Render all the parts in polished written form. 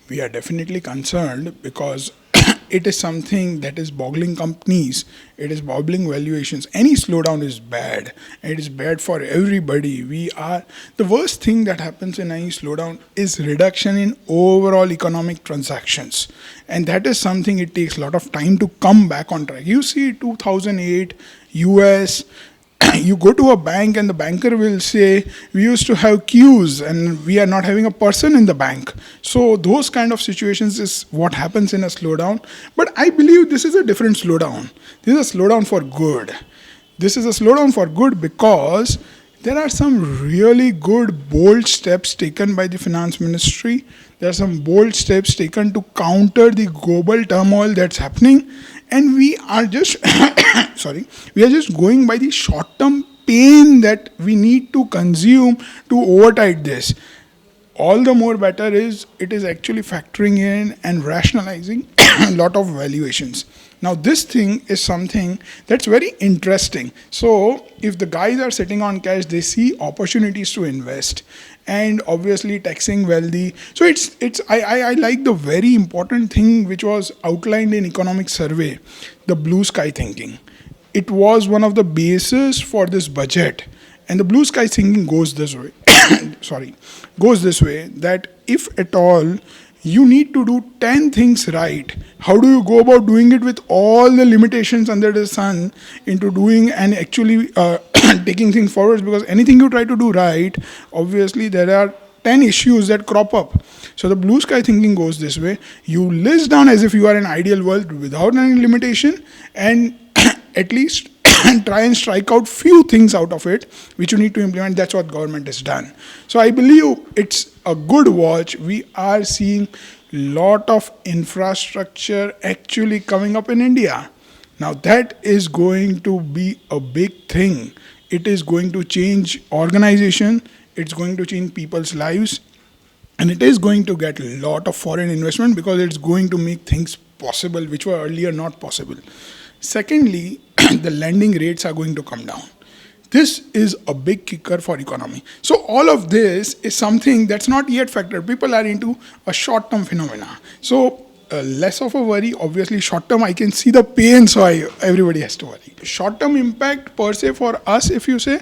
We are definitely concerned because it is something that is boggling companies, it is boggling valuations. Any slowdown is bad. It is bad for everybody. The worst thing that happens in any slowdown is reduction in overall economic transactions. And that is something it takes a lot of time to come back on track. You see 2008 US, you go to a bank and the banker will say we used to have queues and we are not having a person in the bank. So those kind of situations is what happens in a slowdown. But I believe this is a different slowdown. This is a slowdown for good. This is a slowdown for good because there are some really good bold steps taken by the finance ministry. There are some bold steps taken to counter the global turmoil that's happening, and we are just we are just going by the short term pain that we need to consume to overtide this. All the more better is it is actually factoring in and rationalizing a lot of valuations. Now this thing is something that's very interesting. So if the guys are sitting on cash, they see opportunities to invest, and obviously taxing wealthy. So I like the very important thing which was outlined in economic survey, the blue sky thinking. It was one of the bases for this budget. And the blue sky thinking goes this way. Goes this way, that if at all you need to do 10 things right, how do you go about doing it with all the limitations under the sun into doing and actually taking things forward? Because anything you try to do right, obviously there are 10 issues that crop up. So the blue sky thinking goes this way. You list down as if you are in an ideal world without any limitation, and at least try and strike out few things out of it which you need to implement. That's what government has done. So I believe it's a good watch. We are seeing lot of infrastructure actually coming up in India. Now that is going to be a big thing. It is going to change organization. It's going to change people's lives. And it is going to get a lot of foreign investment because it's going to make things possible which were earlier not possible. Secondly, the lending rates are going to come down. This is a big kicker for economy. So all of this is something that's not yet factored. People are into a short-term phenomena. So less of a worry. Obviously, short-term, I can see the pain, so everybody has to worry. Short-term impact per se for us, if you say,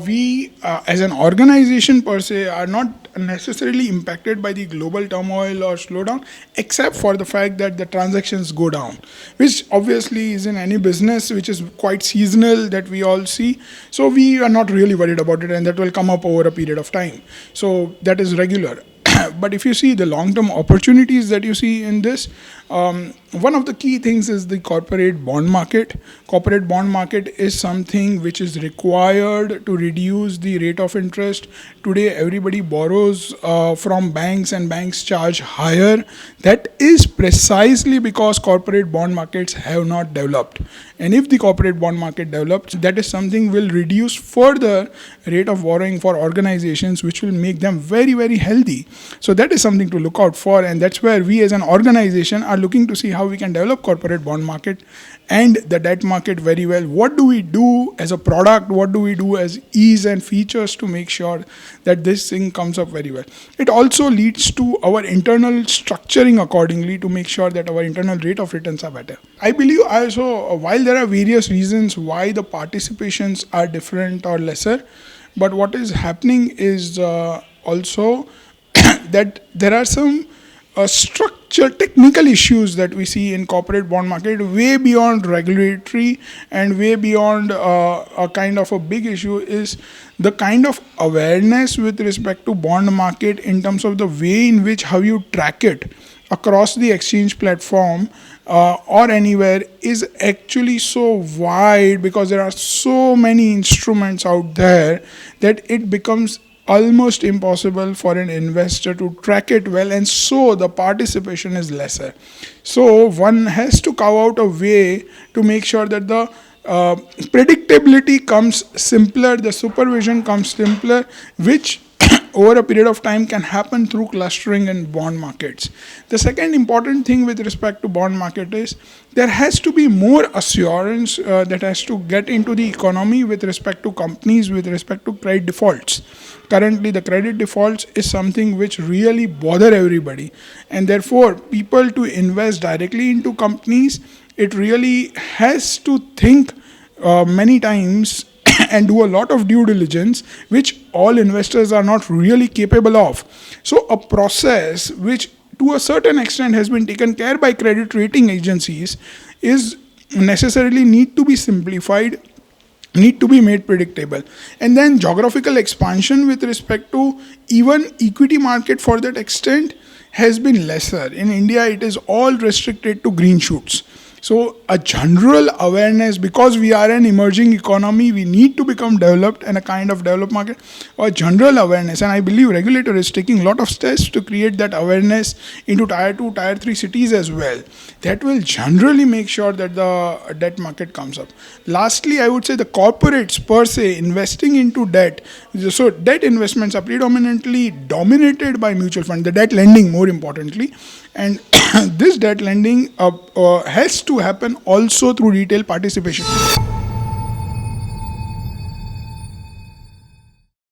we as an organization per se are not necessarily impacted by the global turmoil or slowdown, except for the fact that the transactions go down, which obviously is in any business, which is quite seasonal that we all see. So we are not really worried about it, and that will come up over a period of time. So that is regular. But if you see the long-term opportunities that you see in this, one of the key things is the corporate bond market. Corporate bond market is something which is required to reduce the rate of interest. Today, everybody borrows from banks and banks charge higher. That is precisely because corporate bond markets have not developed. And if the corporate bond market develops, that is something will reduce further rate of borrowing for organizations, which will make them very, very healthy. So that is something to look out for, and that's where we as an organization are looking to see how we can develop corporate bond market and the debt market very well. What do we do as a product? What do we do as ease and features to make sure that this thing comes up very well? It also leads to our internal structuring accordingly to make sure that our internal rate of returns are better. I believe also, while there are various reasons why the participations are different or lesser, but what is happening is also that there are some structure technical issues that we see in corporate bond market way beyond regulatory and way beyond a kind of a big issue is the kind of awareness with respect to bond market in terms of the way in which how you track it across the exchange platform or anywhere is actually so wide, because there are so many instruments out there that it becomes almost impossible for an investor to track it well, and so the participation is lesser. So one has to carve out a way to make sure that the predictability comes simpler, the supervision comes simpler, which over a period of time can happen through clustering in bond markets. The second important thing with respect to bond market is there has to be more assurance that has to get into the economy with respect to companies, with respect to credit defaults. Currently, the credit defaults is something which really bother everybody, and therefore people to invest directly into companies, it really has to think many times and do a lot of due diligence, which all investors are not really capable of. So, a process which to a certain extent has been taken care by credit rating agencies is necessarily need to be simplified, need to be made predictable. And then geographical expansion with respect to even equity market for that extent has been lesser. In India, it is all restricted to green shoots. So a general awareness, because we are an emerging economy, we need to become developed and a kind of developed market, or general awareness. And I believe regulator is taking a lot of steps to create that awareness into tier 2, tier 3 cities as well. That will generally make sure that the debt market comes up. Lastly, I would say the corporates per se investing into debt. So debt investments are predominantly dominated by mutual fund, the debt lending more importantly. And this debt lending has to happen also through retail participation.